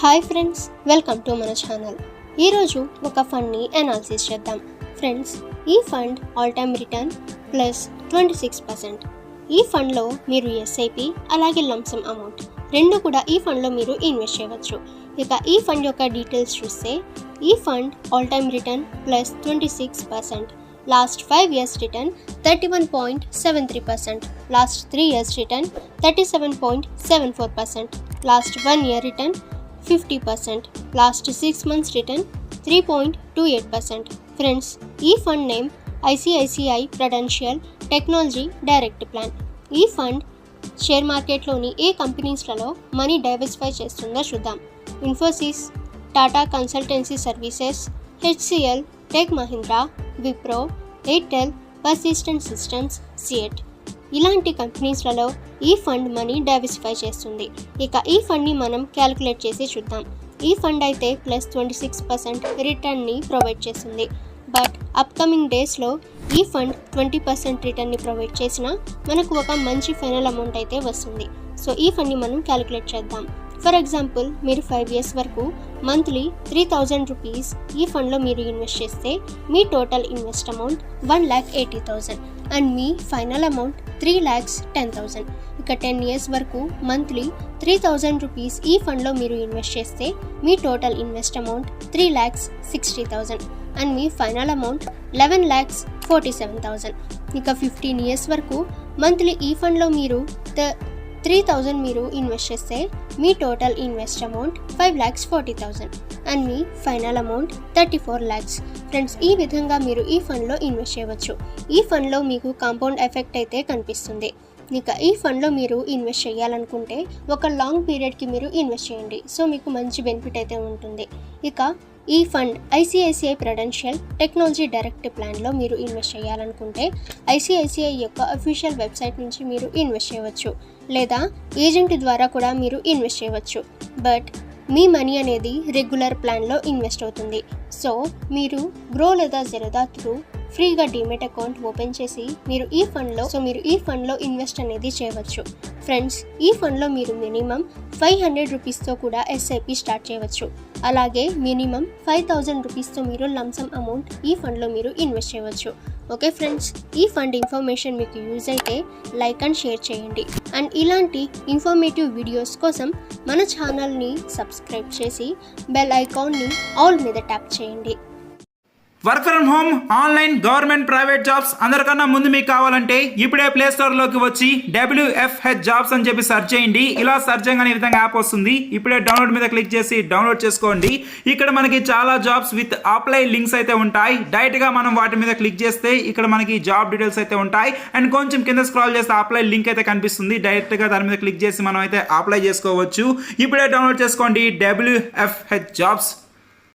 Hi friends, welcome to మన channel. ఈరోజు ఒక ఫండ్ని అనాలిసిస్ చేద్దాం. ఫ్రెండ్స్, ఈ fund all time return plus 26%. ఈ ఫండ్లో మీరు ఎస్ఐపి అలాగే లంసమ్ అమౌంట్ రెండు కూడా ఈ ఫండ్లో మీరు ఇన్వెస్ట్ చేయవచ్చు. ఇక ఈ ఫండ్ యొక్క డీటెయిల్స్ చూస్తే ఈ fund all time return plus 26%. Last 5 years return 31.73%. Last 3 years return 37.74%. Last 1 year return 50%. Last 6 months return 3.28%. Friends, ఈ fund name ICICI Prudential Technology Direct Plan. ఈ ఫండ్ షేర్ మార్కెట్లోని ఏ కంపెనీస్లలో మనీ డైవర్సిఫై చేస్తుందో చూద్దాం. Infosys, Tata Consultancy Services, HCL, Tech Mahindra, Wipro, Airtel, Persistent Systems, CEAT ఇలాంటి కంపెనీస్లలో ఈ ఫండ్ మనీ డైవర్సిఫై చేస్తుంది. ఇక ఈ ఫండ్ని మనం క్యాలిక్యులేట్ చేసి చూద్దాం. ఈ ఫండ్ అయితే ప్లస్ 26% రిటర్న్ని ప్రొవైడ్ చేస్తుంది. బట్ అప్కమింగ్ డేస్లో ఈ ఫండ్ 20% రిటర్న్ని ప్రొవైడ్ చేసినా మనకు ఒక మంచి ఫైనల్ అమౌంట్ అయితే వస్తుంది. సో ఈ ఫండ్ని మనం క్యాలిక్యులేట్ చేద్దాం. ఫర్ ఎగ్జాంపుల్, మీరు 5 years వరకు మంత్లీ 3000 రూపీస్ ఈ ఫండ్లో మీరు ఇన్వెస్ట్ చేస్తే మీ టోటల్ ఇన్వెస్ట్ అమౌంట్ 1,80,000 అండ్ మీ ఫైనల్ అమౌంట్ 3,10,000. ఇక 10 years వరకు మంత్లీ 3000 రూపీస్ ఈ ఫండ్లో మీరు ఇన్వెస్ట్ చేస్తే మీ టోటల్ ఇన్వెస్ట్ అమౌంట్ 3,60,000 అండ్ మీ ఫైనల్ అమౌంట్ 11,47,000. ఇక 15 years వరకు మంత్లీ ఈ ఫండ్లో మీరు 3,000 మీరు ఇన్వెస్ట్ చేస్తే మీ టోటల్ ఇన్వెస్ట్ అమౌంట్ 5,40,000 అండ్ మీ ఫైనల్ అమౌంట్ 34 lakhs. ఫ్రెండ్స్, ఈ విధంగా మీరు ఈ ఫండ్లో ఇన్వెస్ట్ చేయవచ్చు. ఈ ఫండ్లో మీకు కాంపౌండ్ ఎఫెక్ట్ అయితే కనిపిస్తుంది. ఇక ఈ ఫండ్లో మీరు ఇన్వెస్ట్ చేయాలనుకుంటే ఒక లాంగ్ పీరియడ్కి మీరు ఇన్వెస్ట్ చేయండి. సో మీకు మంచి బెనిఫిట్ అయితే ఉంటుంది. ఇక ఈ fund ICICI Prudential Technology direct ప్లాన్లో మీరు ఇన్వెస్ట్ చేయాలనుకుంటే ICICI యొక్క అఫీషియల్ వెబ్సైట్ నుంచి మీరు ఇన్వెస్ట్ చేయవచ్చు, లేదా ఏజెంట్ ద్వారా కూడా మీరు ఇన్వెస్ట్ చేయవచ్చు. బట్ మీ మనీ అనేది రెగ్యులర్ ప్లాన్లో ఇన్వెస్ట్ అవుతుంది. సో మీరు గ్రో లేదా జెరోదా త్రూ ఫ్రీగా డీమెట్ అకౌంట్ ఓపెన్ చేసి మీరు ఈ ఫండ్లో ఇన్వెస్ట్ అనేది చేయవచ్చు. ఫ్రెండ్స్, ఈ ఫండ్లో మీరు మినిమం 500 రూపీస్తో కూడా ఎస్ఐపి స్టార్ట్ చేయవచ్చు. అలాగే మినిమం 5,000 రూపీస్తో మీరు లంసమ్ అమౌంట్ ఈ ఫండ్లో మీరు ఇన్వెస్ట్ చేయవచ్చు. ఓకే ఫ్రెండ్స్, ఈ ఫండ్ ఇన్ఫర్మేషన్ మీకు యూజ్ అయితే లైక్ అండ్ షేర్ చేయండి. అండ్ ఇలాంటి ఇన్ఫర్మేటివ్ వీడియోస్ కోసం మన ఛానల్ని సబ్స్క్రైబ్ చేసి బెల్ ఐకాన్ని ఆల్ మీద ట్యాప్ చేయండి. Work from home, online, government, private jobs అందరికన్నా ముందు మీకు కావాలంటే ఇప్పుడే ప్లే స్టోర్లోకి వచ్చి WFH జాబ్స్ అని చెప్పి సెర్చ్ చేయండి. ఇలా సెర్చ్ చేయగానే ఈ విధంగా యాప్ వస్తుంది. ఇప్పుడే డౌన్లోడ్ మీద క్లిక్ చేసి డౌన్లోడ్ చేసుకోండి. ఇక్కడ మనకి చాలా జాబ్స్ విత్ అప్లై లింక్స్ అయితే ఉంటాయి. డైరెక్ట్గా మనం వాటి మీద క్లిక్ చేస్తే ఇక్కడ మనకి జాబ్ డీటెయిల్స్ అయితే ఉంటాయి. అండ్ కొంచెం కింద స్క్రాల్ చేస్తే అప్లై లింక్ అయితే కనిపిస్తుంది. డైరెక్ట్గా దాని మీద క్లిక్ చేసి మనం అయితే అప్లై చేసుకోవచ్చు. ఇప్పుడే డౌన్లోడ్ చేసుకోండి WFH జాబ్స్.